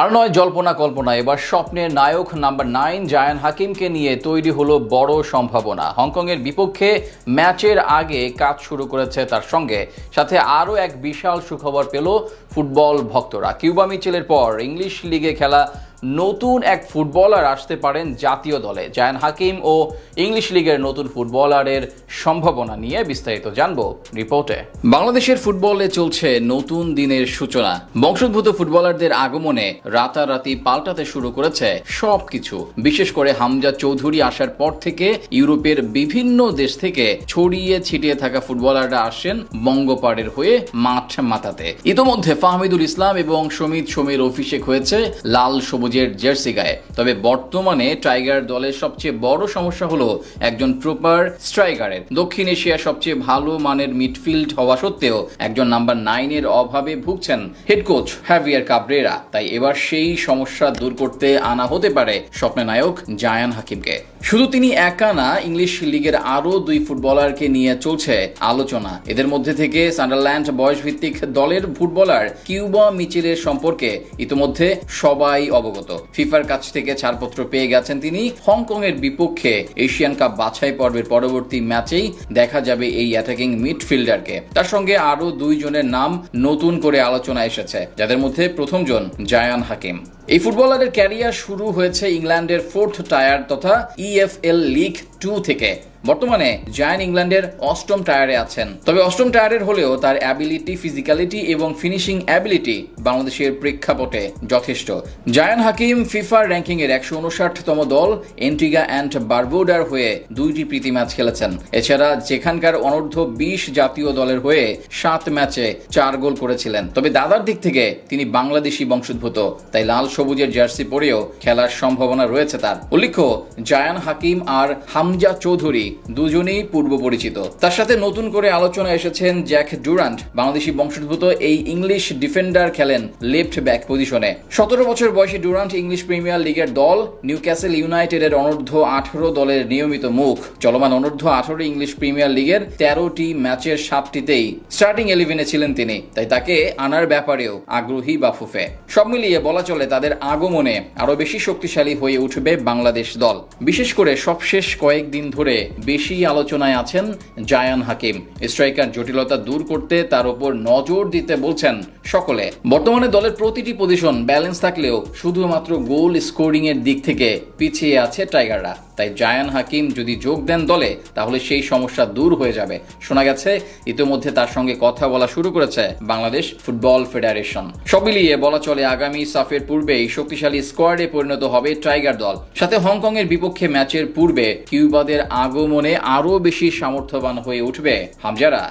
আর নয় জল্পনা কল্পনা, এবার স্বপ্নের নায়ক নাম্বার 9 জায়ান হাকিমকে নিয়ে তৈরি হলো বড় সম্ভাবনা। হংকংয়ের বিপক্ষে ম্যাচের আগে কাজ শুরু করেছে তার সঙ্গে, সাথে আরও এক বিশাল সুখবর পেল ফুটবল ভক্তরা। কিউবা মিচেলের পর ইংলিশ লিগে খেলা নতুন এক ফুটবলার আসতে পারেন জাতীয় দলে। জায়ান হাকিম ও ইংলিশ লিগের নতুন ফুটবলারের সম্ভাবনা নিয়ে বিস্তারিত জানবো রিপোর্টে। বাংলাদেশের ফুটবলে চলছে নতুন দিনের সূচনা। বংশোদ্ভূত ফুটবলারদের আগমনে রাতারাতি পাল্টাতে শুরু করেছে সবকিছু। বিশেষ করে হামজা চৌধুরী আসার পর থেকে ইউরোপের বিভিন্ন দেশ থেকে ছড়িয়ে ছিটিয়ে থাকা ফুটবলাররা আসেন বঙ্গপাড়ের হয়ে মাঠ মাতাতে। ইতোমধ্যে ফাহমিদুল ইসলাম এবং সমিত সমীর অভিষেক হয়েছে লাল সবুজের জার্সি গায়ে। তবে বর্তমানে টাইগার দলের সবচেয়ে বড় সমস্যা হলো একজন প্রপার স্ট্রাইকারের। দক্ষিণ এশিয়ার সবচেয়ে ভালো মানের মিডফিল্ড হওয়া সত্ত্বেও একজন নাম্বার 9 এর অভাবে ভুগছেন হেড কোচ হ্যাভিয়ার কাবরেরা। তাই এবার সেই সমস্যা দূর করতে আনা হতে পারে স্বপ্নের নায়ক জায়ান হাকিমকে। শুধু তিনি একা না, ইংলিশ লিগের আরও 2 ফুটবলারকে নিয়ে চলছে আলোচনা। এদের মধ্যে থেকে সান্ডারল্যান্ড বয়স ভিত্তিক দলের ফুটবলার কিউবা মিচেলের সম্পর্কে ইতিমধ্যে সবাই অবগত। ফিফার কাছ থেকে ছাড়পত্র পেয়ে গেছেন তিনি। হংকং এর বিপক্ষে এশিয়ান কাপ বাছাই পর্বের পরবর্তী ম্যাচেই দেখা যাবে এই অ্যাটাকিং মিডফিল্ডারকে। তার সঙ্গে আরও 2 জনের নাম নতুন করে আলোচনা এসেছে, যাদের মধ্যে প্রথম জন জায়ান হাকিম। এই ফুটবলারের ক্যারিয়ার শুরু হয়েছে ইংল্যান্ডের 4th টায়ার তথা EFL লিগ 2 থেকে। বর্তমানে জায়ান ইংল্যান্ডের 8ম টায়ারে আছেন। তবে 8ম টায়ারের হলেও তার অ্যাবিলিটি, ফিজিক্যালিটি এবং ফিনিশিং অ্যাবিলিটি বাংলাদেশের প্রেক্ষাপটে যথেষ্ট। জায়ান হাকিম ফিফার র্যাঙ্কিং এর 159তম দল এন্টিগা অ্যান্ড বারবুডার হয়ে 2টি প্রীতি ম্যাচ খেলেছেন। এছাড়া যেখানকার অনূর্ধ্ব 20 জাতীয় দলের হয়ে 7 ম্যাচে 4 গোল করেছিলেন। তবে দাদার দিক থেকে তিনি বাংলাদেশি বংশোদ্ভূত, তাই লাল সবুজের জার্সি পরেও খেলার সম্ভাবনা রয়েছে তার। উল্লেখ্য, জায়ান হাকিম আর হামজা চৌধুরী দুজনেই পূর্ব পরিচিত। তার সাথে নতুন করে আলোচনা এসেছেন জ্যাক ডুরান্ট। বাংলাদেশি বংশোদ্ভূত এই ইংলিশ ডিফেন্ডার খেলেন লেফট ব্যাক পজিশনে। 17 বছর বয়সী ডুরান্ট ইংলিশ প্রিমিয়ার লিগের দল নিউক্যাসল ইউনাইটেডের অনূর্ধ্ব 18 দলের নিয়মিত মুখ। চলমান অনূর্ধ্ব 18 ইংলিশ প্রিমিয়ার লিগের 13টি ম্যাচের 7টিতেই স্টার্টিং 11-এ ছিলেন তিনি, তাই তাকে আনার ব্যাপারেও আগ্রহী বাফুফে। সব মিলিয়ে বলা চলে তাদের আগমনে আরো বেশি শক্তিশালী হয়ে উঠবে বাংলাদেশ দল। বিশেষ করে সবশেষ কয়েকদিন ধরে বেশি আলোচনায় আছেন জায়ান হাকিম। স্ট্রাইকার জটিলতা দূর করতে তার উপর নজর দিতে বলছেন সকলে। বর্তমানে দলের প্রতিটি পজিশন ব্যালেন্স থাকলেও শুধুমাত্র গোল স্কোরিং এর দিক থেকে পিছিয়ে আছে টাইগাররা। তাই জায়ান হাকিম যদি যোগ দেন দলে, তাহলে সেই সমস্যা দূর হয়ে যাবে। শোনা গেছে ইতিমধ্যে তার সঙ্গে কথা বলা শুরু করেছে বাংলাদেশ ফুটবল ফেডারেশন। সব মিলিয়ে বলা চলে আগামী সাফের পূর্বেই শক্তিশালী স্কোয়াডে পরিণত হবে টাইগার দল। সাথে হংকং এর বিপক্ষে ম্যাচের পূর্বে কিউবাদের আগমনে আরও বেশি সামর্থ্যবান হয়ে উঠবে হামজারা।